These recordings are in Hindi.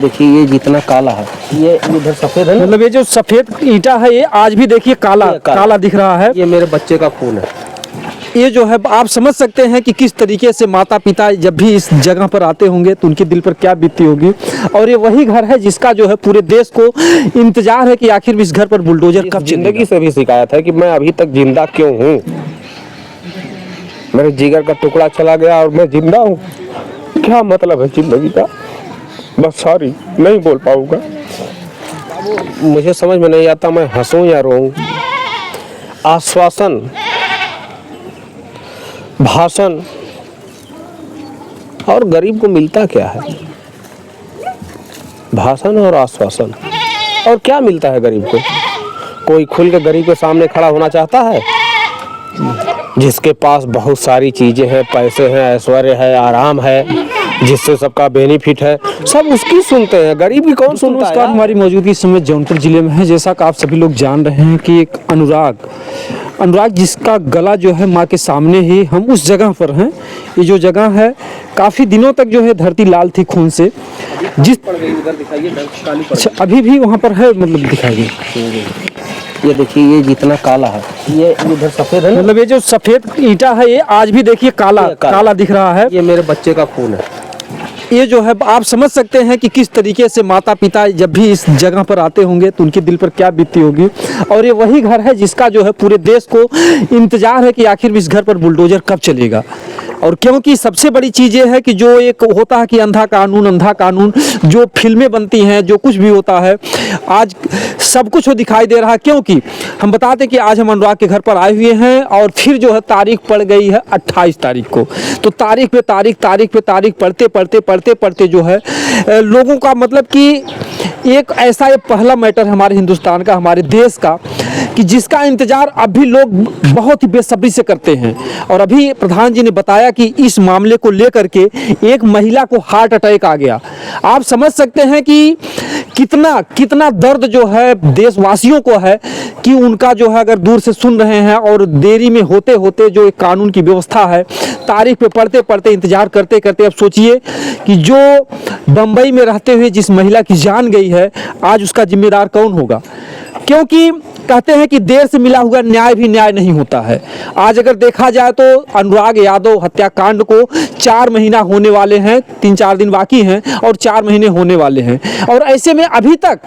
देखिए ये जितना काला है ये इधर सफेद है ना, मतलब ये जो सफेद ईंटा है ये आज भी देखिए काला काला दिख रहा है। ये मेरे बच्चे का खून है। ये जो है आप समझ सकते हैं कि किस तरीके से माता पिता जब भी इस जगह पर आते होंगे तो उनके दिल पर क्या बीतती होगी। और ये वही घर है जिसका जो है पूरे देश को इंतजार है कि आखिर इस घर पर बुलडोजर कब जिंदगी से भी शिकायत है कि मैं अभी तक जिंदा क्यों हूँ। मेरे जिगर का टुकड़ा चला गया और मैं जिंदा हूँ। क्या मतलब है जिंदगी का। बस सॉरी नहीं बोल पाऊंगा। मुझे समझ में नहीं आता मैं हंसूं या रोऊं। आश्वासन, भाषण और गरीब को मिलता क्या है? भाषण और आश्वासन। और क्या मिलता है गरीब को? कोई खुल के गरीब के सामने खड़ा होना चाहता है? जिसके पास बहुत सारी चीजें हैं, पैसे हैं, ऐश्वर्य है, आराम है, जिससे सबका बेनिफिट है, सब उसकी सुनते हैं। गरीब की कौन सुनता है? हमारी मौजूदगी इस समय जौनपुर जिले में है। जैसा कि आप सभी लोग जान रहे हैं कि एक अनुराग जिसका गला जो है माँ के सामने ही, हम उस जगह पर हैं। ये जो जगह है काफ़ी दिनों तक जो है धरती लाल थी खून से। अभी भी वहाँ पर है, मतलब दिखाइए। ये देखिए ये जितना काला है ये इधर सफेद है ना, मतलब ये जो सफेद ईंटा है ये आज भी देखिए काला काला दिख रहा है। ये मेरे बच्चे का खून है। ये जो है आप समझ सकते हैं कि किस तरीके से माता पिता जब भी इस जगह पर आते होंगे तो उनके दिल पर क्या बीतती होगी। और ये वही घर है जिसका जो है पूरे देश को इंतजार है कि आखिर इस घर पर बुलडोजर कब चलेगा। और क्योंकि सबसे बड़ी चीज़ ये है कि जो एक होता है कि अंधा कानून, जो फिल्में बनती हैं, जो कुछ भी होता है, आज सब कुछ वो दिखाई दे रहा है। क्योंकि हम बताते कि आज हम अनुराग के घर पर आए हुए हैं और फिर जो है तारीख पड़ गई है 28 तारीख को। तो तारीख पे तारीख पढ़ते जो है लोगों का मतलब कि एक ऐसा ये पहला मैटर है हमारे हिंदुस्तान का, हमारे देश का, कि जिसका इंतजार अभी लोग बहुत ही बेसब्री से करते हैं। और अभी प्रधान जी ने बताया कि इस मामले को लेकर के एक महिला को हार्ट अटैक आ गया। आप समझ सकते हैं कि कितना दर्द जो है देशवासियों को है कि उनका जो है अगर दूर से सुन रहे हैं और देरी में होते होते जो एक कानून की व्यवस्था है, तारीख पे पढ़ते इंतजार करते अब सोचिए कि जो बंबई में रहते हुए जिस महिला की जान गई है, आज उसका जिम्मेदार कौन होगा। क्योंकि कहते हैं कि देर से मिला हुआ न्याय भी न्याय नहीं होता है। आज अगर देखा जाए तो अनुराग यादव हत्याकांड को 4 महीना होने वाले हैं, 3-4 दिन बाकी हैं और 4 महीने होने वाले हैं। और ऐसे में अभी तक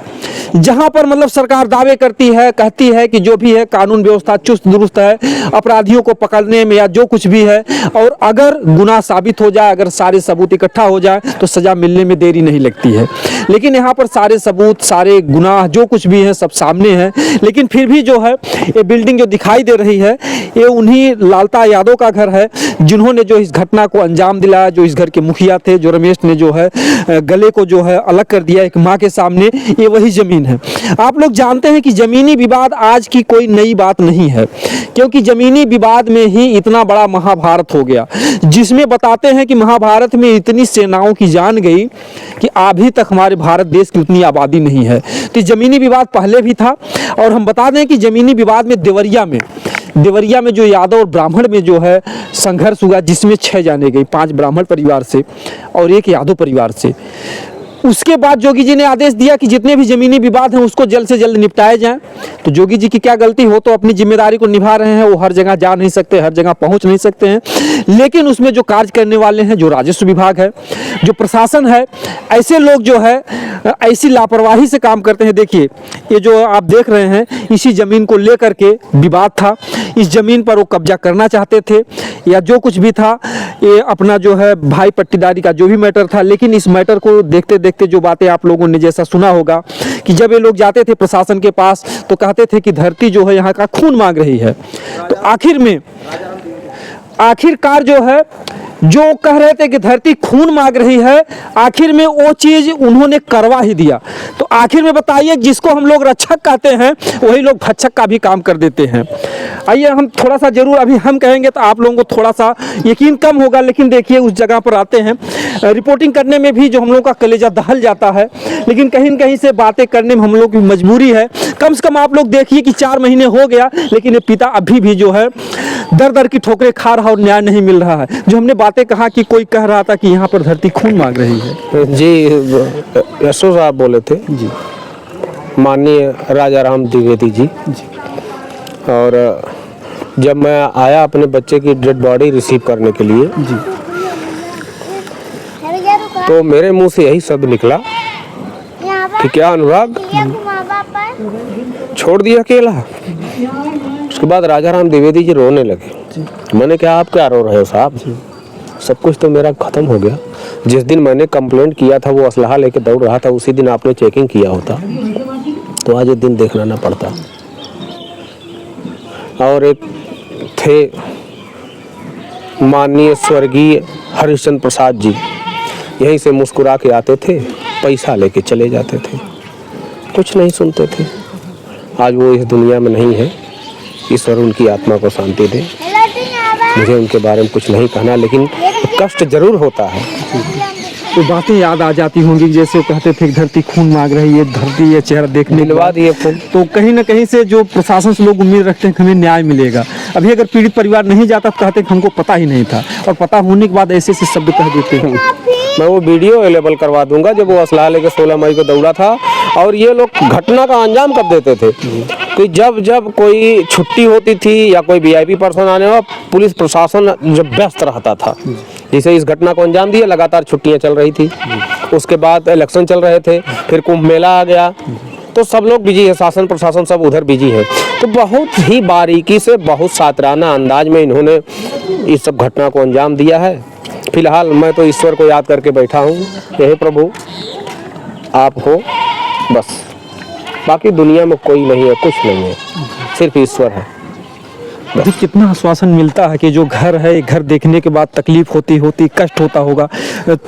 जहां पर मतलब सरकार दावे कहती है कि जो भी है कानून व्यवस्था चुस्त दुरुस्त है, अपराधियों को पकड़ने में या जो कुछ भी है, और अगर गुनाह साबित हो जाए, अगर सारे सबूत इकट्ठा हो जाए तो सजा मिलने में देरी नहीं लगती है। लेकिन यहाँ पर सारे सबूत, सारे गुनाह जो कुछ भी है सब सामने है। लेकिन फिर भी जो है ये बिल्डिंग जो दिखाई दे रही है ये उन्हीं लालता यादव का घर है जिन्होंने जो इस घटना को अंजाम दिलाया, जो इस घर के मुखिया थे, जो रमेश ने जो है गले को जो है अलग कर दिया एक माँ के सामने। ये वही जमीन है। आप लोग जानते हैं कि जमीनी विवाद आज की कोई नई बात नहीं है, क्योंकि जमीनी विवाद में ही इतना बड़ा महाभारत हो गया, जिसमें बताते हैं कि महाभारत में इतनी सेनाओं की जान गई कि अभी तक हमारे भारत देश की उतनी आबादी नहीं है। तो जमीनी विवाद पहले भी था। और हम बता दें कि जमीनी विवाद में देवरिया में जो यादव और ब्राह्मण में जो है संघर्ष हुआ, जिसमें 6 जाने गई, 5 ब्राह्मण परिवार से और 1 यादव परिवार से। उसके बाद जोगी जी ने आदेश दिया कि जितने भी जमीनी विवाद हैं उसको जल्द से जल्द निपटाए जाएं। तो जोगी जी की क्या गलती, हो तो अपनी जिम्मेदारी को निभा रहे हैं। वो हर जगह जा नहीं सकते, हर जगह पहुंच नहीं सकते हैं, लेकिन उसमें जो कार्य करने वाले हैं, जो राजस्व विभाग है, जो प्रशासन है, ऐसे लोग जो है ऐसी लापरवाही से काम करते हैं। देखिए ये जो आप देख रहे हैं, इसी जमीन को लेकर के विवाद था। इस जमीन पर वो कब्जा करना चाहते थे या जो कुछ भी था, ये अपना जो है भाई पट्टीदारी का जो भी मैटर था। लेकिन इस मैटर को देखते देखते जो बातें आप लोगों ने जैसा सुना होगा कि जब ये लोग जाते थे प्रशासन के पास तो कहते थे कि धरती जो है यहाँ का खून मांग रही है। तो आखिरकार जो है जो कह रहे थे कि धरती खून मांग रही है, आखिर में वो चीज उन्होंने करवा ही दिया। तो आखिर में बताइए, जिसको हम लोग रक्षक कहते हैं वही लोग भक्षक का भी काम कर देते हैं। आइए हम थोड़ा सा जरूर अभी हम कहेंगे तो आप लोगों को थोड़ा सा यकीन कम होगा, लेकिन देखिए उस जगह पर आते हैं, रिपोर्टिंग करने में भी जो हम लोग का कलेजा दहल जाता है, लेकिन कहीं न कहीं से बातें करने में हम लोग की मजबूरी है। कम से कम आप लोग देखिए कि 4 महीने हो गया, लेकिन ये पिता अभी भी जो है दर दर की ठोकरें खा रहा और न्याय नहीं मिल रहा है। जो हमने बातें कहा कि कोई कह रहा था कि यहाँ पर धरती खून मांग रही है। जी, यशो साहब बोले थे जी माननीय राजा राम द्विवेदी जी। और जब मैं आया अपने बच्चे की डेड बॉडी रिसीव करने के लिए जी तो मेरे मुंह से यही शब्द निकला कि क्या अनुराग छोड़ दिया अकेला। उसके बाद राजा राम द्विवेदी जी रोने लगे। मैंने कहा आप क्या रो रहे हो साहब, सब कुछ तो मेरा खत्म हो गया। जिस दिन मैंने कंप्लेंट किया था वो असलहा लेके दौड़ रहा था, उसी दिन आपने चेकिंग किया होता तो आज ये दिन देखना ना पड़ता। और एक थे माननीय स्वर्गीय हरिश्चंद्र प्रसाद जी, यहीं से मुस्कुरा के आते थे, पैसा लेके चले जाते थे, कुछ नहीं सुनते थे। आज वो इस दुनिया में नहीं है, ईश्वर उनकी आत्मा को शांति दे। मुझे उनके बारे में कुछ नहीं कहना, लेकिन कष्ट जरूर होता है। तो बातें याद आ जाती होंगी, जैसे वो कहते थे कि धरती खून मांग रही है, धरती ये चेहरा देखने के दिलवा बाद दिए खून। तो कहीं ना कहीं से जो प्रशासन से लोग उम्मीद रखते हैं कि हमें न्याय मिलेगा। अभी अगर पीड़ित परिवार नहीं जाता तो कहते कि हमको पता ही नहीं था, और पता होने के बाद ऐसे ऐसे शब्द कह देते हैं। मैं वो वीडियो अवेलेबल करवा दूंगा जब वो असलहा लेके 16 मई को दौड़ा था। और ये लोग घटना का अंजाम कब देते थे कि जब जब कोई छुट्टी होती थी या कोई वीआईपी पर्सन आने वाला, पुलिस प्रशासन जब व्यस्त रहता था। जिसे इस घटना को अंजाम दिया, लगातार छुट्टियां चल रही थी, उसके बाद इलेक्शन चल रहे थे, फिर कुंभ मेला आ गया, तो सब लोग बिजी है, शासन प्रशासन सब उधर बिजी है। तो बहुत ही बारीकी से, बहुत सातराना अंदाज में इन्होंने इस सब घटना को अंजाम दिया है। फिलहाल मैं तो ईश्वर को याद करके बैठा हूँ, यही प्रभु आप हो बस, बाकी दुनिया में कोई नहीं है, कुछ नहीं है, सिर्फ ईश्वर है। देखिए कितना आश्वासन मिलता है कि जो घर है, घर देखने के बाद तकलीफ होती कष्ट होता होगा।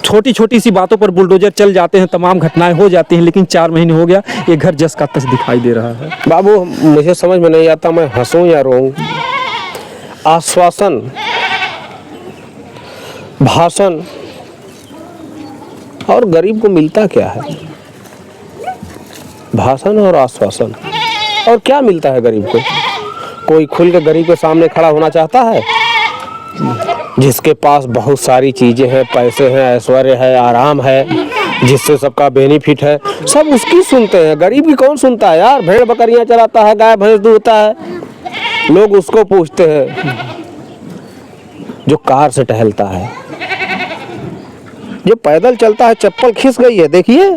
छोटी छोटी सी बातों पर बुलडोजर चल जाते हैं, तमाम घटनाएं हो जाती हैं, लेकिन 4 महीने हो गया, ये घर जस का तस दिखाई दे रहा है। बाबू मुझे समझ में नहीं आता मैं हंसूं या रोऊं। आश्वासन, भाषण, और गरीब को मिलता क्या है? भाषण और आश्वासन, और क्या मिलता है गरीब को? कोई खुल के गरीब के सामने खड़ा होना चाहता है? जिसके पास बहुत सारी चीजें हैं, पैसे हैं, ऐश्वर्य है, आराम है, जिससे सबका बेनिफिट है, सब उसकी सुनते हैं। गरीब की कौन सुनता है यार? भेड़ बकरियां चराता है, गाय भैंस दूहता है, लोग उसको पूछते हैं। जो कार से टहलता है, जो पैदल चलता है, चप्पल घिस गई है, देखिए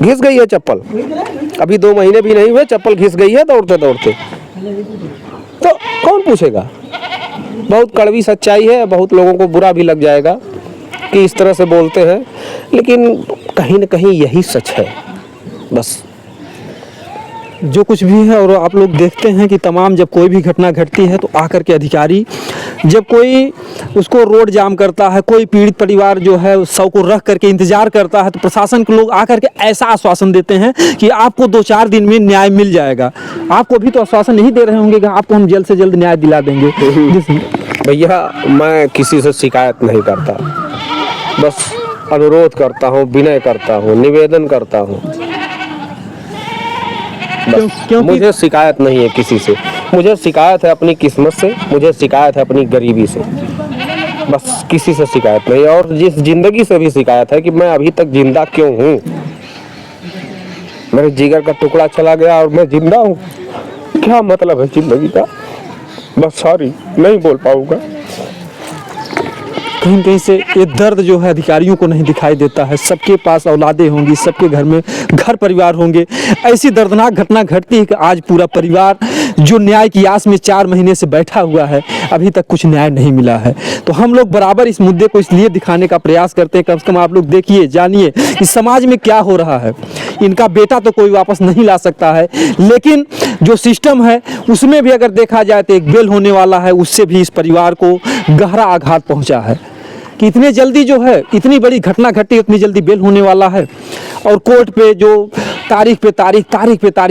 घिस गई है चप्पल, अभी 2 महीने भी नहीं हुए, चप्पल घिस गई है दौड़ते दौड़ते, तो कौन पूछेगा? बहुत कड़वी सच्चाई है, बहुत लोगों को बुरा भी लग जाएगा कि इस तरह से बोलते हैं, लेकिन कहीं न कहीं यही सच है बस। जो कुछ भी है, और आप लोग देखते हैं कि तमाम जब कोई भी घटना घटती है तो आकर के अधिकारी, जब कोई उसको रोड जाम करता है, कोई पीड़ित परिवार जो है उस शव को रख करके इंतजार करता है, तो प्रशासन के लोग आकर के ऐसा आश्वासन देते हैं कि आपको 2-4 दिन में न्याय मिल जाएगा। आपको भी तो आश्वासन नहीं दे रहे होंगे कि आपको हम जल्द से जल्द न्याय दिला देंगे। भैया मैं किसी से शिकायत नहीं करता, बस अनुरोध करता हूँ, विनय करता हूँ, निवेदन करता हूँ। मुझे शिकायत नहीं है किसी से, मुझे शिकायत है अपनी किस्मत से, मुझे शिकायत है अपनी गरीबी से, बस किसी से शिकायत नहीं। और जिस जिंदगी से भी शिकायत है कि मैं अभी तक जिंदा क्यों हूँ। मेरे जिगर का टुकड़ा चला गया और मैं जिंदा हूँ, क्या मतलब है जिंदगी का? बस सॉरी, नहीं बोल पाऊंगा। कहीं कहीं से ये दर्द जो है अधिकारियों को नहीं दिखाई देता है। सबके पास औलादें होंगी, सबके घर में घर परिवार होंगे। ऐसी दर्दनाक घटना घटती है कि आज पूरा परिवार जो न्याय की आस में 4 महीने से बैठा हुआ है, अभी तक कुछ न्याय नहीं मिला है। तो हम लोग बराबर इस मुद्दे को इसलिए दिखाने का प्रयास करते हैं, कम से कम आप लोग देखिए, जानिए कि समाज में क्या हो रहा है। इनका बेटा तो कोई वापस नहीं ला सकता है, लेकिन जो सिस्टम है उसमें भी अगर देखा जाए तो एक बेल होने वाला है, उससे भी इस परिवार को गहरा आघात पहुंचा है कि इतने जल्दी जो है, इतनी बड़ी घटना घटी, इतनी जल्दी बेल होने वाला है। और कोर्ट पे जो तारीख पे तारीख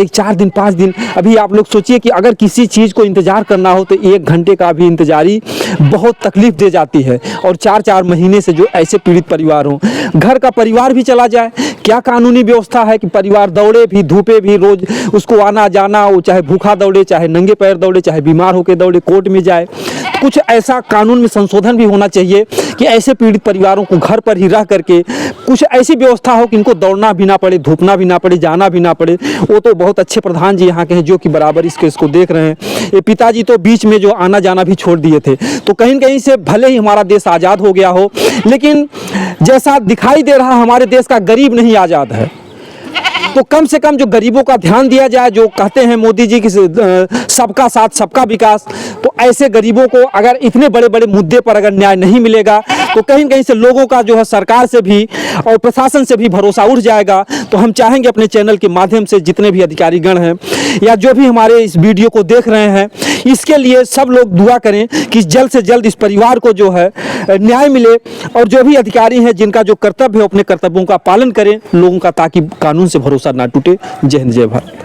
4 दिन 5 दिन, अभी आप लोग सोचिए कि अगर किसी चीज़ को इंतज़ार करना हो तो 1 घंटे का भी इंतजारी बहुत तकलीफ दे जाती है। और 4-4 महीने से जो ऐसे पीड़ित परिवार हों, घर का परिवार भी चला जाए, क्या कानूनी व्यवस्था है कि परिवार दौड़े भी, धूपे भी, रोज उसको आना जाना, वो चाहे भूखा दौड़े, चाहे नंगे पैर दौड़े, चाहे बीमार होकर दौड़े, कोर्ट में जाए। कुछ ऐसा कानून में संशोधन भी होना चाहिए कि ऐसे पीड़ित परिवारों को घर पर ही रह करके कुछ ऐसी व्यवस्था हो कि इनको दौड़ना भी ना पड़े, धूपना भी ना पड़े, जाना भी ना पड़े। वो तो बहुत अच्छे प्रधान जी यहाँ के हैं जो कि बराबर इस केस को देख रहे हैं। ये पिताजी तो बीच में जो आना जाना भी छोड़ दिए थे। तो कहीं न कहीं से भले ही हमारा देश आज़ाद हो गया हो, लेकिन जैसा दिखाई दे रहा हमारे देश का गरीब नहीं आज़ाद है। तो कम से कम जो गरीबों का ध्यान दिया जाए, जो कहते हैं मोदी जी की सबका साथ सबका विकास, तो ऐसे गरीबों को अगर इतने बड़े बड़े मुद्दे पर अगर न्याय नहीं मिलेगा तो कहीं न कहीं से लोगों का जो है सरकार से भी और प्रशासन से भी भरोसा उठ जाएगा। तो हम चाहेंगे अपने चैनल के माध्यम से जितने भी अधिकारीगण हैं या जो भी हमारे इस वीडियो को देख रहे हैं, इसके लिए सब लोग दुआ करें कि जल्द से जल्द इस परिवार को जो है न्याय मिले और जो भी अधिकारी हैं जिनका जो कर्तव्य है अपने कर्तव्यों का पालन करें लोगों का, ताकि कानून से भरोसा ना टूटे। जय हिंद, जय भारत।